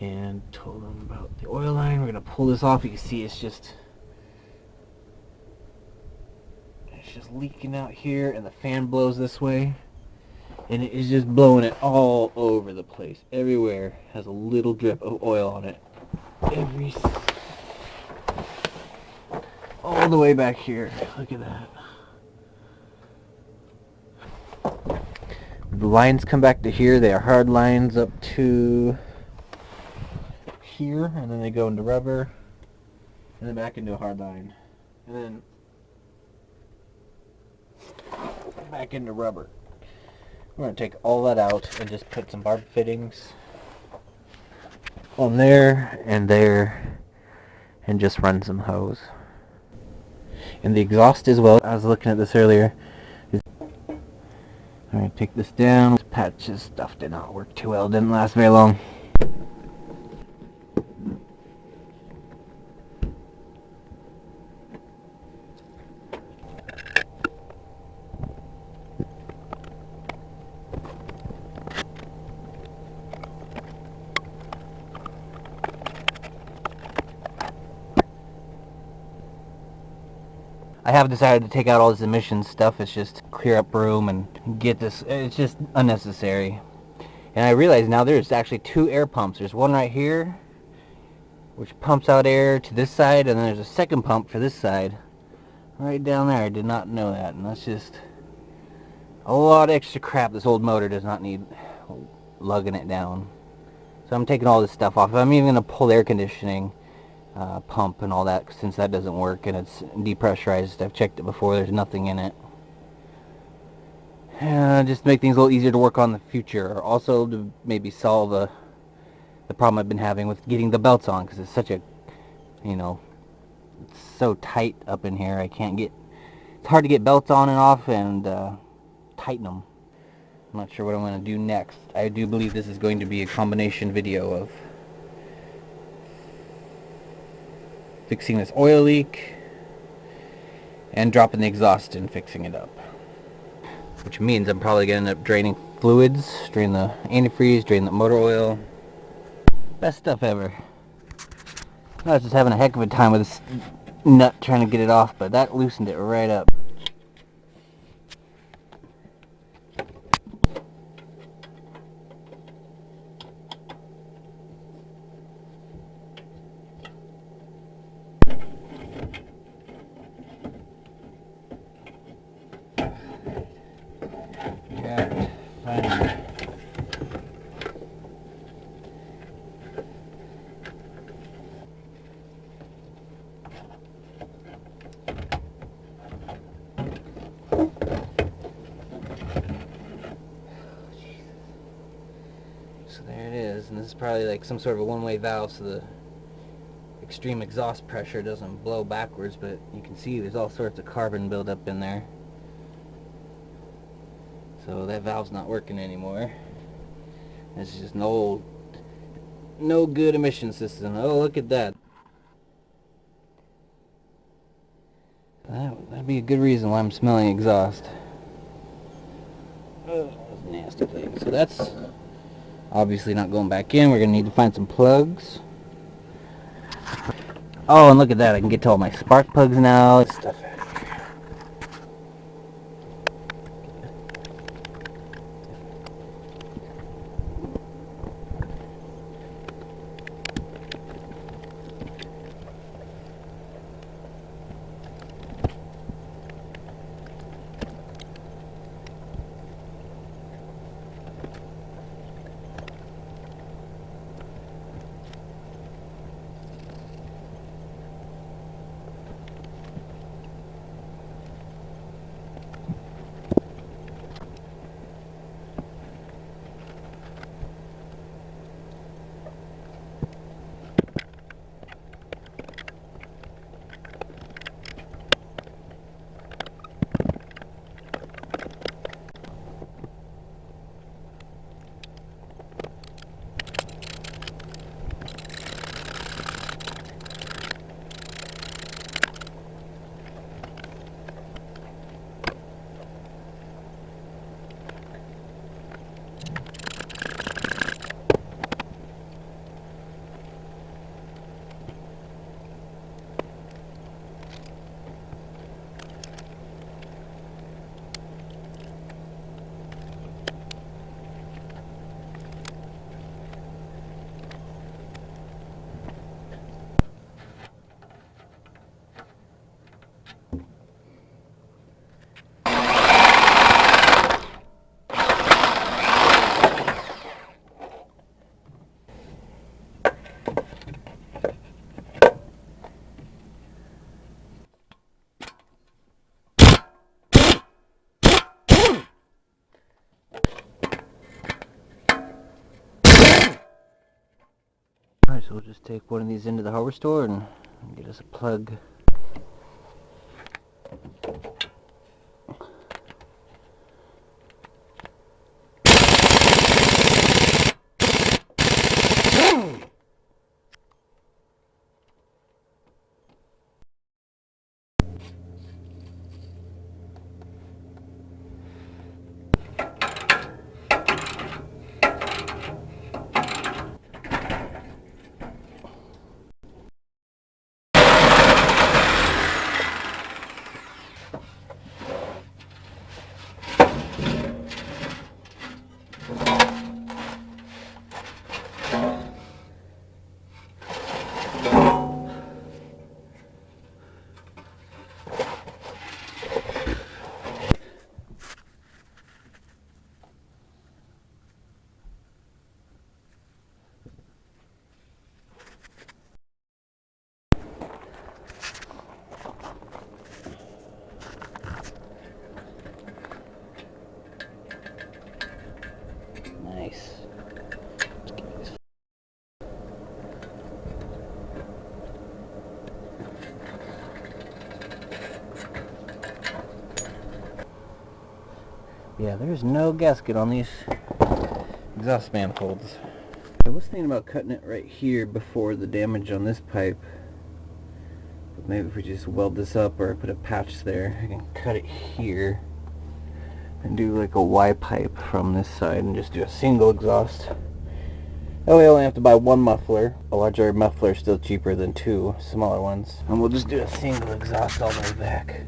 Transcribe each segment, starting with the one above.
and told them about the oil line. We're gonna pull this off. You can see it's just leaking out here, and the fan blows this way, and it is just blowing it all over the place. Everywhere has a little drip of oil on it. All the way back here. Look at that. The lines come back to here. They are hard lines up to here, and then they go into rubber, and then back into a hard line, and then back into rubber. We're going to take all that out and just put some barb fittings on there, and just run some hose. And the exhaust as well. I was looking at this earlier. Alright, take this down. This patch's stuff did not work too well. Didn't last very long. I have decided to take out all this emissions stuff. It's just clear up room and get this. It's just unnecessary. And I realize now there's actually two air pumps. There's one right here, which pumps out air to this side, and then there's a second pump for this side. Right down there. I did not know that, and that's just a lot of extra crap. This old motor does not need lugging it down. So I'm taking all this stuff off. I'm even going to pull the air conditioning pump and all that, since that doesn't work and it's depressurized. I've checked it before. There's nothing in it. Just make things a little easier to work on in the future. Also to maybe solve the problem I've been having with getting the belts on, because it's such a, it's so tight up in here. It's hard to get belts on and off and tighten them. I'm not sure what I'm going to do next. I do believe this is going to be a combination video of fixing this oil leak and dropping the exhaust and fixing it up. Which means I'm probably going to end up draining fluids, drain the antifreeze, drain the motor oil. Best stuff ever. I was just having a heck of a time with this nut trying to get it off, but that loosened it right up. So there it is, and this is probably like some sort of a one-way valve so the extreme exhaust pressure doesn't blow backwards, but you can see there's all sorts of carbon buildup in there. So that valve's not working anymore. This is just an old, no good emission system. Oh, look at that. That'd be a good reason why I'm smelling exhaust. Oh, that's a nasty thing. So that's obviously not going back in. We're going to need to find some plugs. Oh, and look at that. I can get to all my spark plugs now. Stuff. So we'll just take one of these into the hardware store and get us a plug. Nice. Yeah, there's no gasket on these exhaust manifolds. I was thinking about cutting it right here before the damage on this pipe. But maybe if we just weld this up or put a patch there, I can cut it here and do like a Y pipe from this side and just do a single exhaust. That way I only have to buy one muffler. A larger muffler is still cheaper than two smaller ones. And we'll just do a single exhaust all the way back.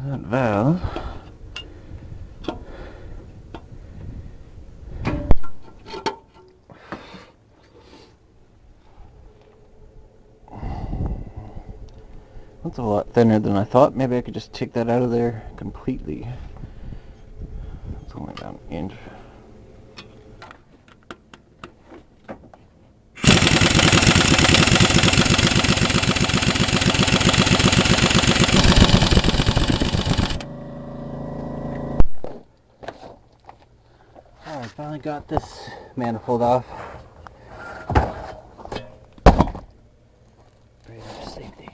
That valve. That's a lot thinner than I thought. Maybe I could just take that out of there completely. It's only about an inch. I finally got this manifold off. Safety.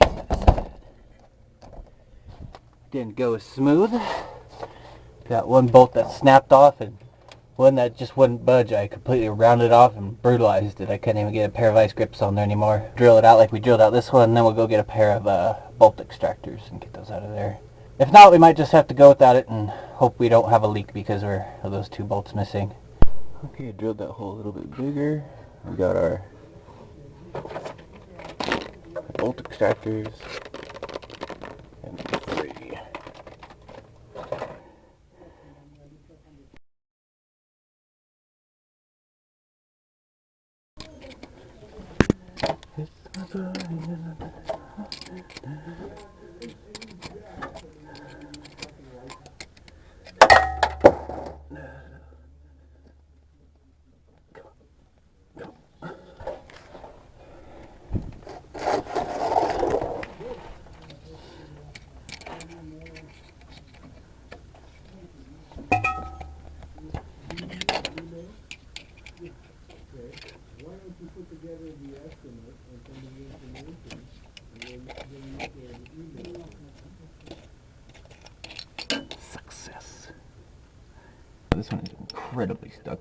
Didn't go as smooth. Got one bolt that snapped off and one that just wouldn't budge. I completely rounded off and brutalized it. I couldn't even get a pair of vice grips on there anymore. Drill it out like we drilled out this one, and then we'll go get a pair of bolt extractors and get those out of there. If not, we might just have to go without it and hope we don't have a leak because of those two bolts missing. Okay, I drilled that hole a little bit bigger. We got our bolt extractors and 3. Success. This one is incredibly stuck.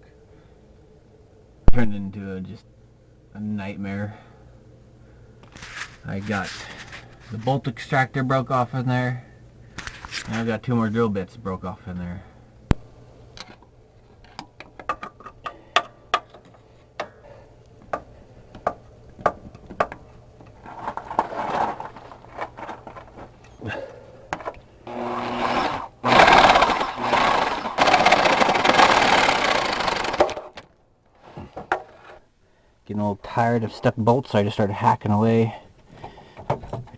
Turned into just a nightmare. I got the bolt extractor broke off in there, and I've got 2 more drill bits broke off in there. Getting a little tired of stuck bolts, so I just started hacking away.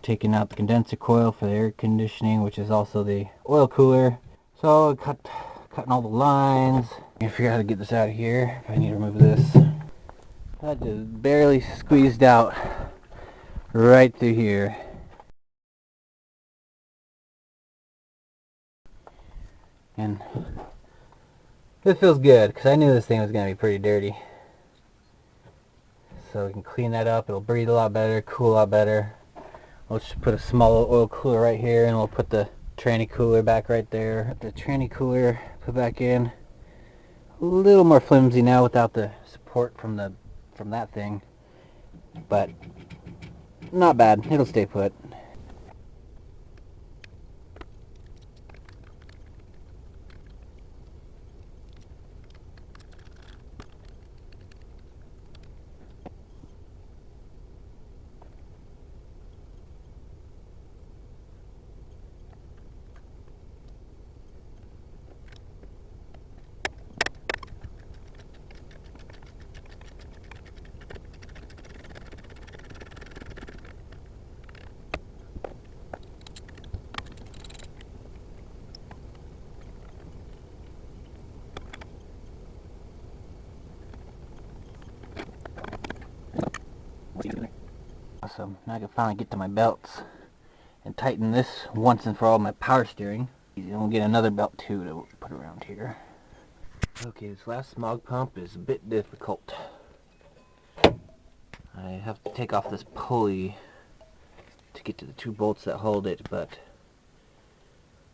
Taking out the condenser coil for the air conditioning, which is also the oil cooler. So I cut cutting all the lines. I figure out how to get this out of here if I need to remove this. I just barely squeezed out right through here. And it feels good because I knew this thing was going to be pretty dirty. So we can clean that up. It'll breathe a lot better, cool a lot better. We'll just put a small oil cooler right here, and we'll put the tranny cooler back right there. The tranny cooler put back in. A little more flimsy now without the support from that thing, but not bad. It'll stay put. Awesome. Now I can finally get to my belts and tighten this once and for all, my power steering. And we'll get another belt too to put around here. Okay, this last smog pump is a bit difficult. I have to take off this pulley to get to the 2 bolts that hold it, but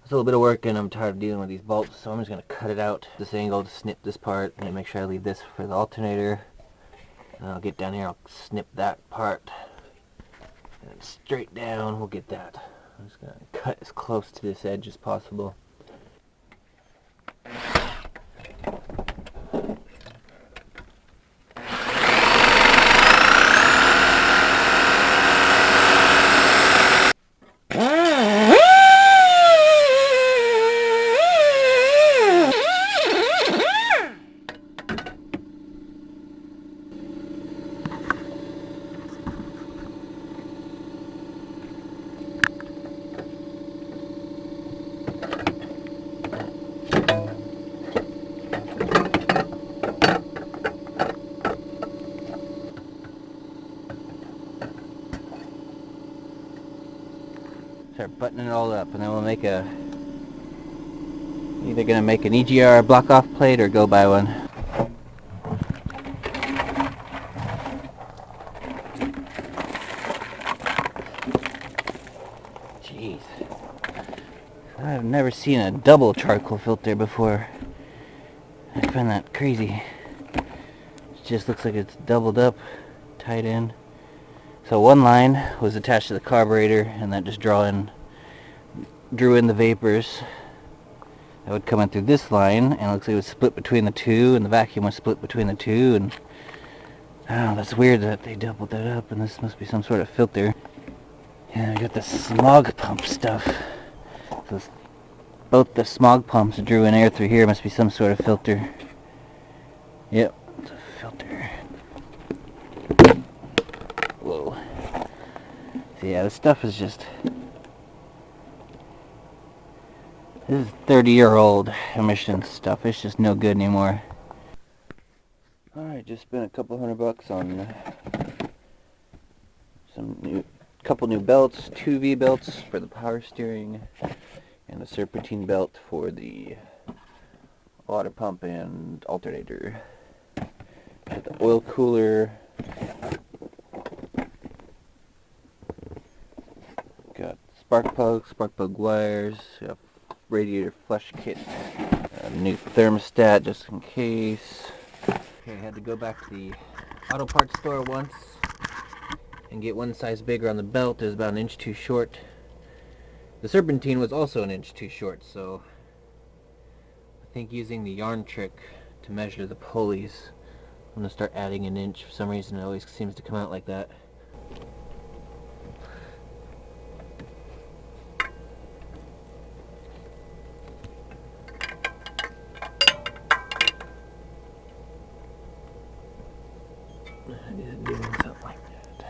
it's a little bit of work and I'm tired of dealing with these bolts, so I'm just going to cut it out this angle to snip this part and make sure I leave this for the alternator. And I'll get down here, I'll snip that part. And straight down, we'll get that. I'm just going to cut as close to this edge as possible. Start buttoning it all up, and then we'll make either gonna make an EGR block off plate or go buy one. Jeez, I've never seen a double charcoal filter before. I find that crazy. It just looks like it's doubled up, tied in. So one line was attached to the carburetor, and that just drew in the vapors. That would come in through this line, and it looks like it was split between the two, and the vacuum was split between the two, and oh, that's weird that they doubled that up, and this must be some sort of filter. And I got the smog pump stuff. So both the smog pumps drew in air through here. Must be some sort of filter. Yep, it's a filter. Whoa. So yeah, this stuff is just... This is 30-year-old emissions stuff. It's just no good anymore. Alright, just spent a couple $100 on couple new belts, 2 V belts for the power steering, and a serpentine belt for the water pump and alternator. Got the oil cooler. Got spark plug wires. Got radiator flush kit. A new thermostat just in case. Okay, I had to go back to the auto parts store once and get one size bigger on the belt. It was about 1 inch too short. The serpentine was also 1 inch too short, so I think using the yarn trick to measure the pulleys, I'm going to start adding 1 inch. For some reason it always seems to come out like that. Doing something like that.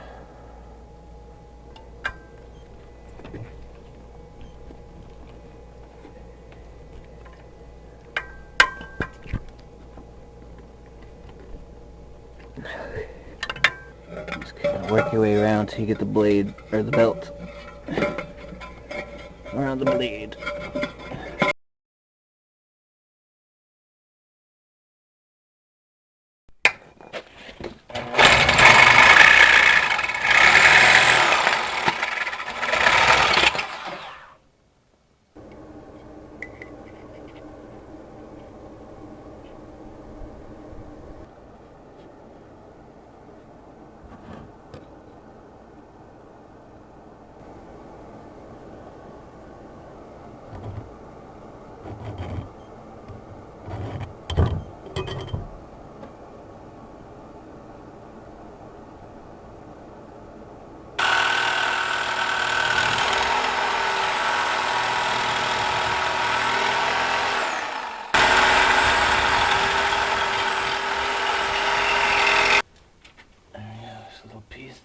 Work your way around till you get the blade, or the belt, around the blade.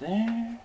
There.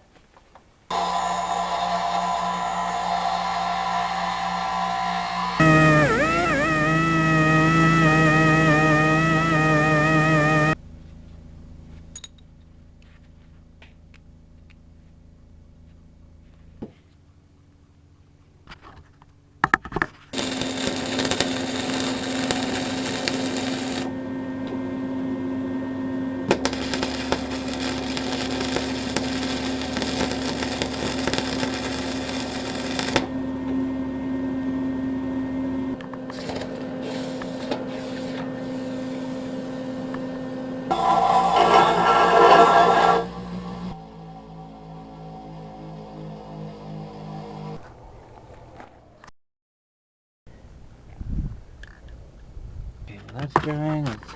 Okay, well that's drying. Let's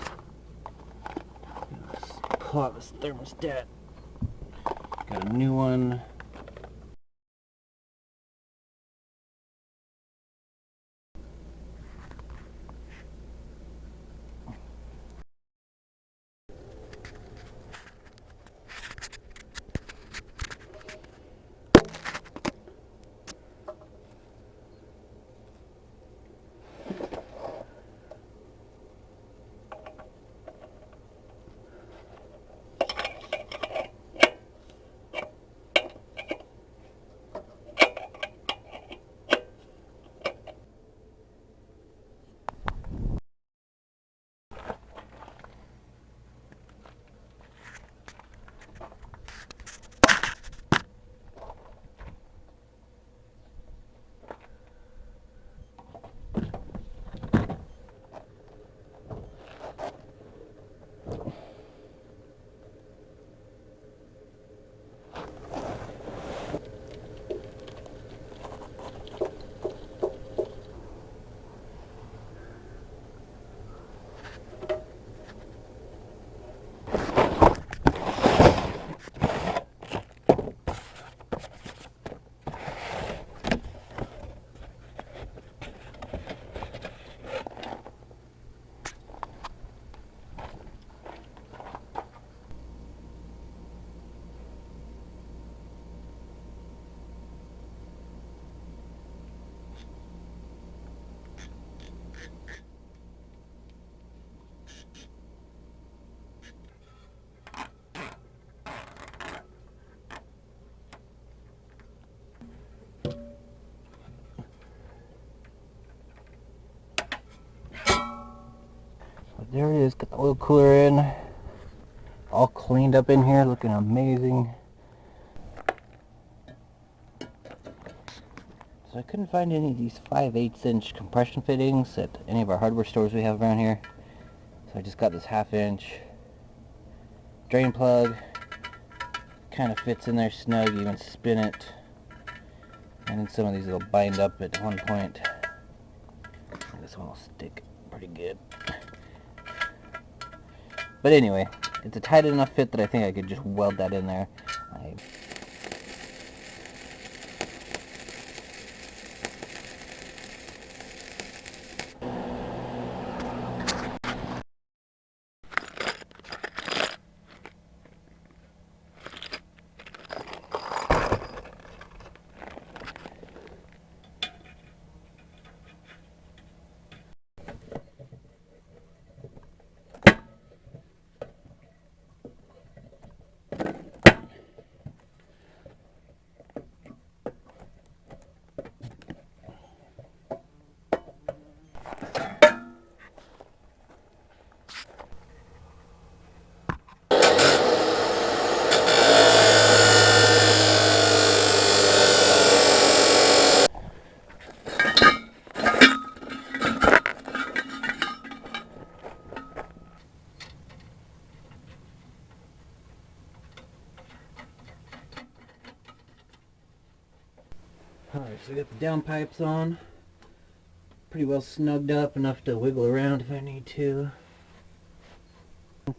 pull out this thermostat. Got a new one. There it is, got the oil cooler in, all cleaned up in here, looking amazing. So I couldn't find any of these 5/8 inch compression fittings at any of our hardware stores we have around here. So I just got this 1/2 inch drain plug. Kind of fits in there snug, you even spin it. And then some of these will bind up at one point. This one will stick pretty good. But anyway, it's a tight enough fit that I think I could just weld that in there. So I got the downpipes on. Pretty well snugged up, enough to wiggle around if I need to.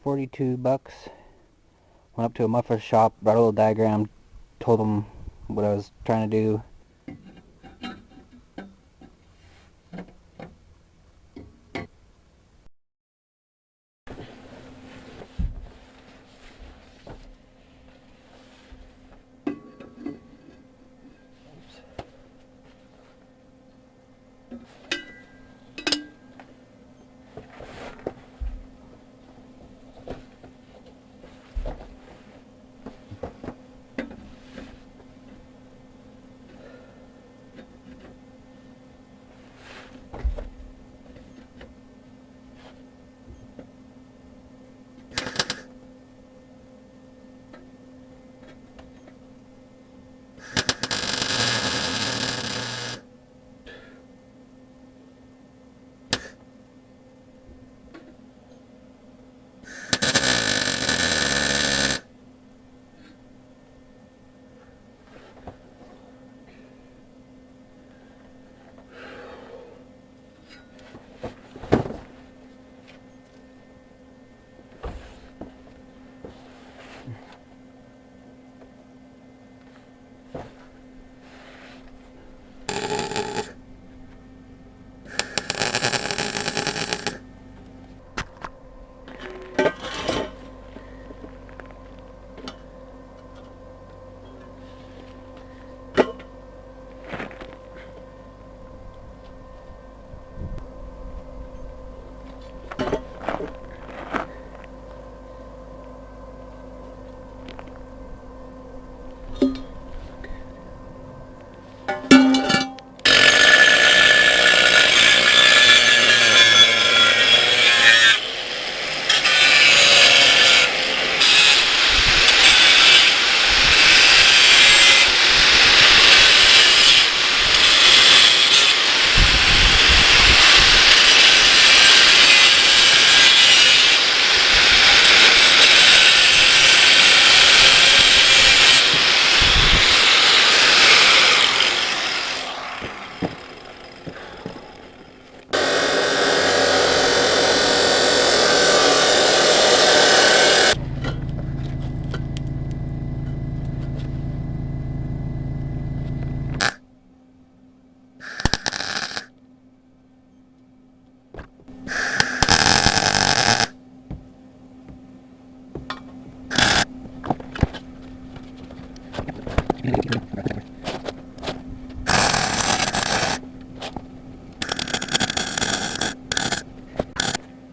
$42. Went up to a muffler shop, brought a little diagram, told them what I was trying to do.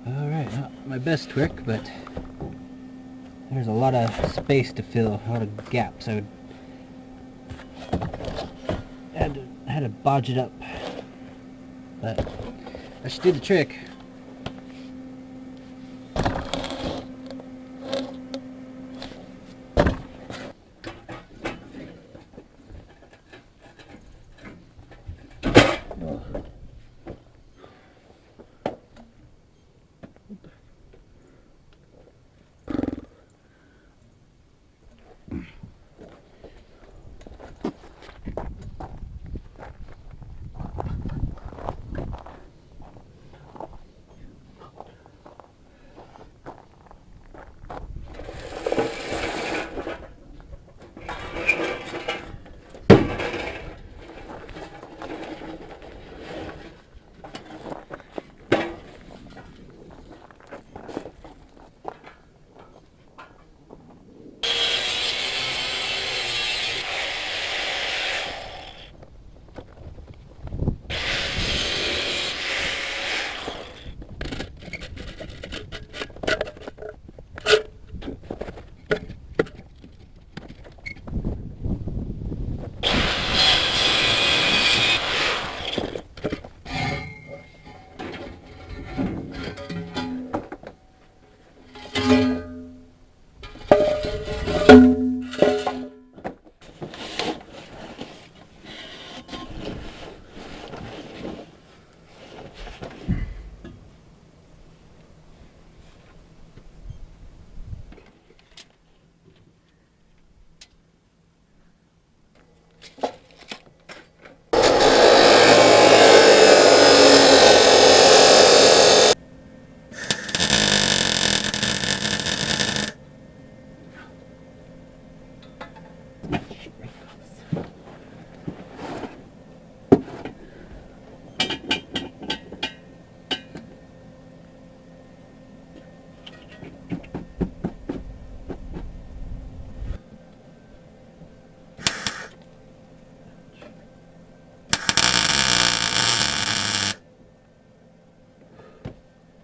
Alright, not my best trick, but there's a lot of space to fill, a lot of gaps. I had to bodge it up, but that should do the trick.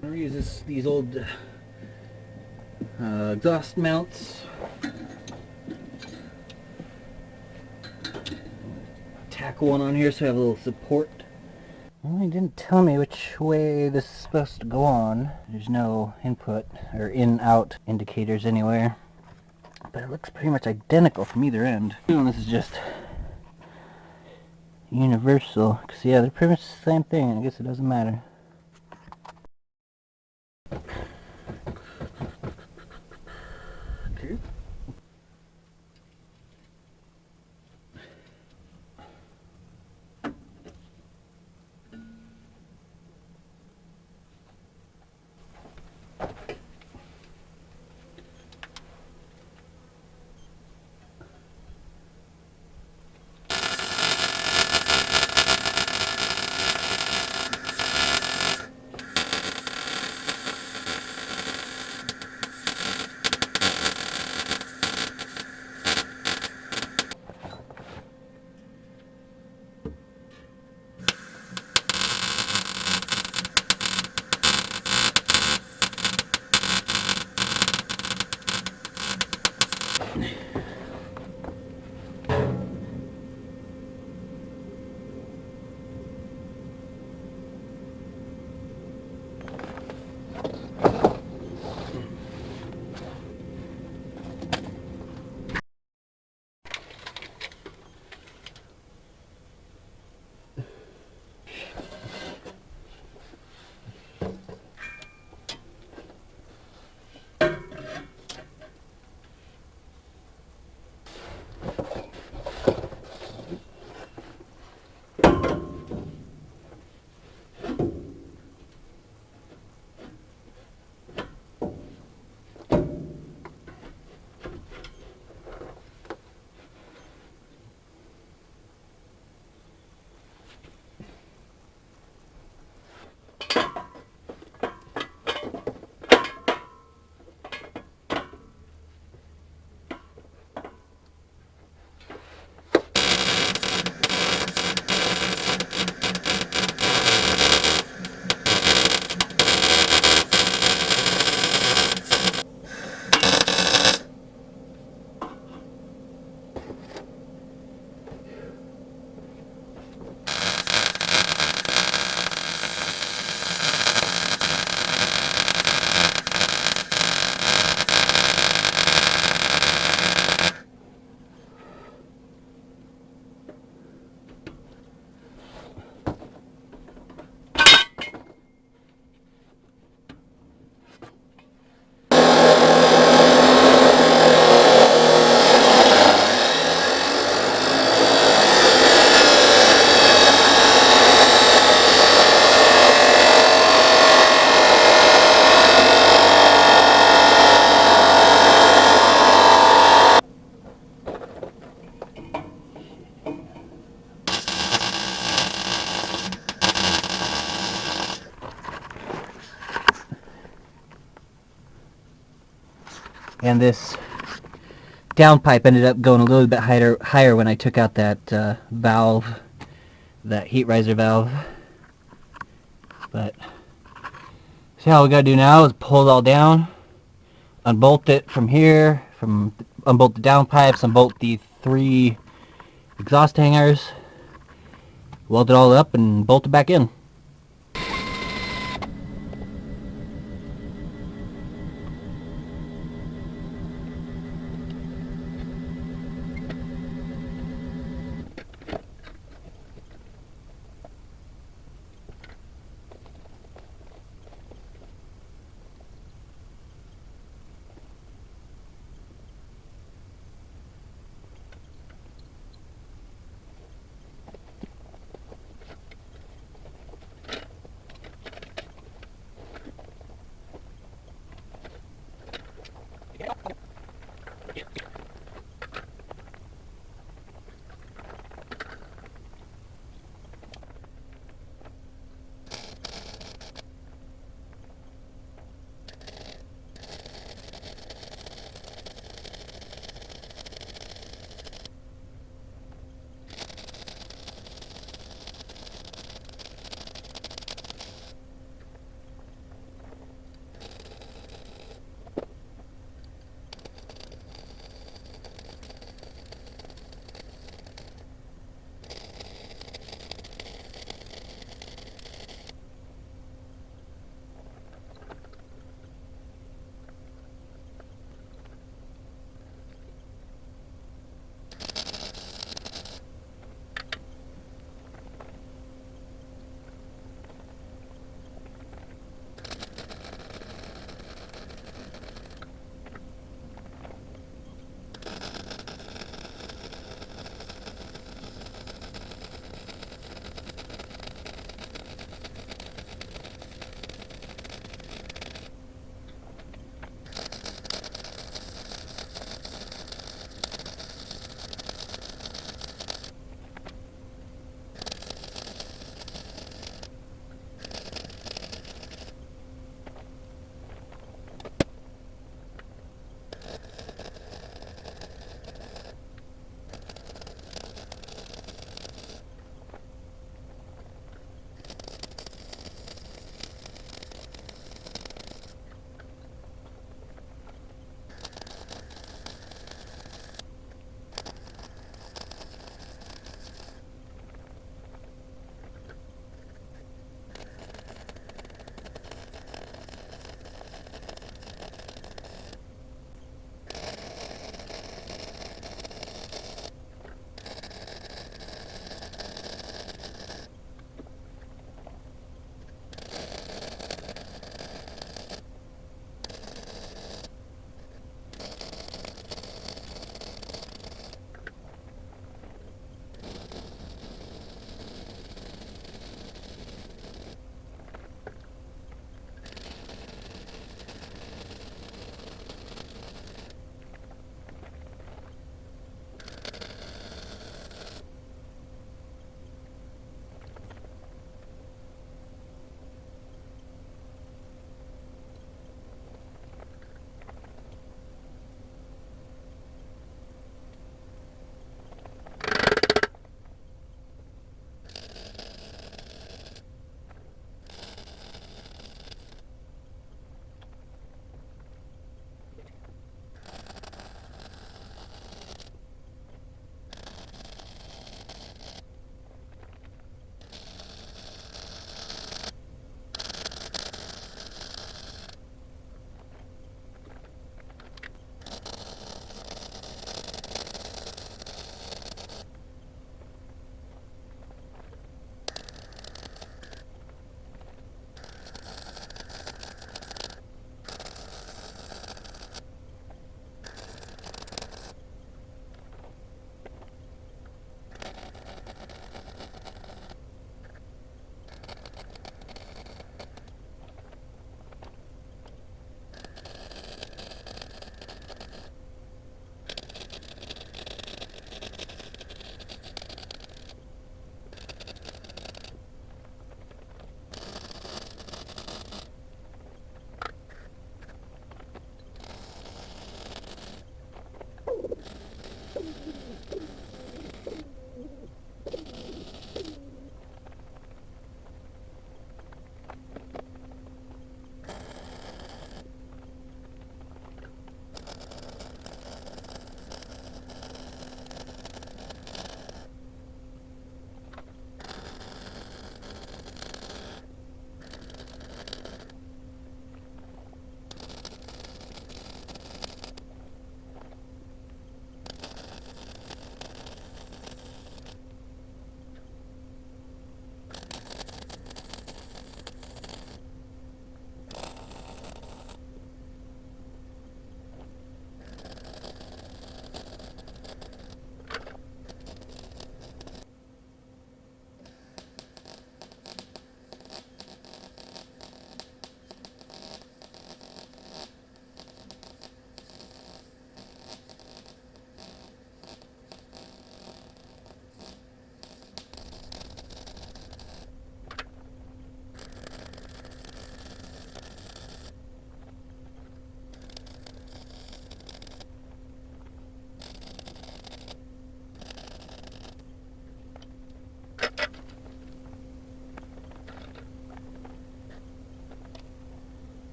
I'm gonna use these old exhaust mounts. Tack one on here so I have a little support. Well, he didn't tell me which way this is supposed to go on. There's no input or in-out indicators anywhere. But it looks pretty much identical from either end. This is just universal. Because yeah, they're pretty much the same thing. I guess it doesn't matter. Okay. And this downpipe ended up going a little bit higher when I took out that valve, that heat riser valve. But see, all we gotta do now is pull it all down, unbolt it from here, unbolt the downpipes, unbolt the 3 exhaust hangers, weld it all up, and bolt it back in.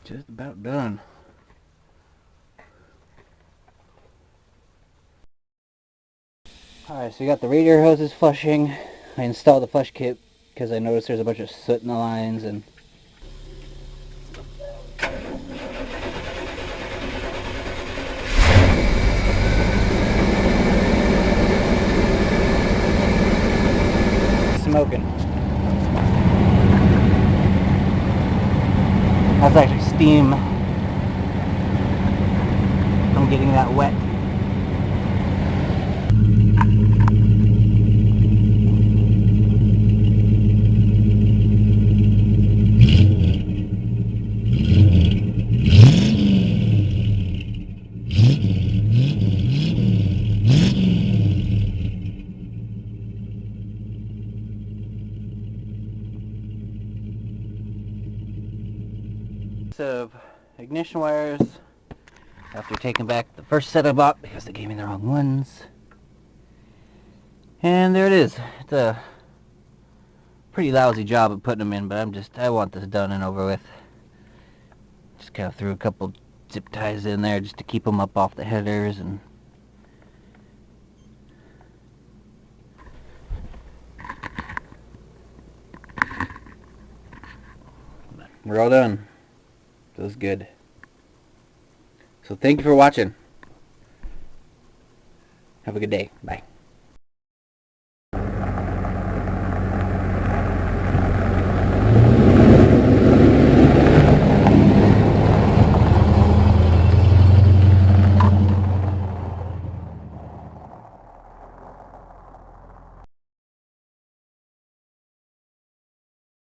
Just about done. Alright, so you got the radiator hoses flushing. I installed the flush kit because I noticed there's a bunch of soot in the lines and smoking. That's actually steam. I'm getting that wet. Of ignition wires after taking back the first set I bought because they gave me the wrong ones. And there it is. It's a pretty lousy job of putting them in, but I want this done and over with. Just kind of threw a couple zip ties in there just to keep them up off the headers, and we're all done. Feels good. So thank you for watching. Have a good day. Bye.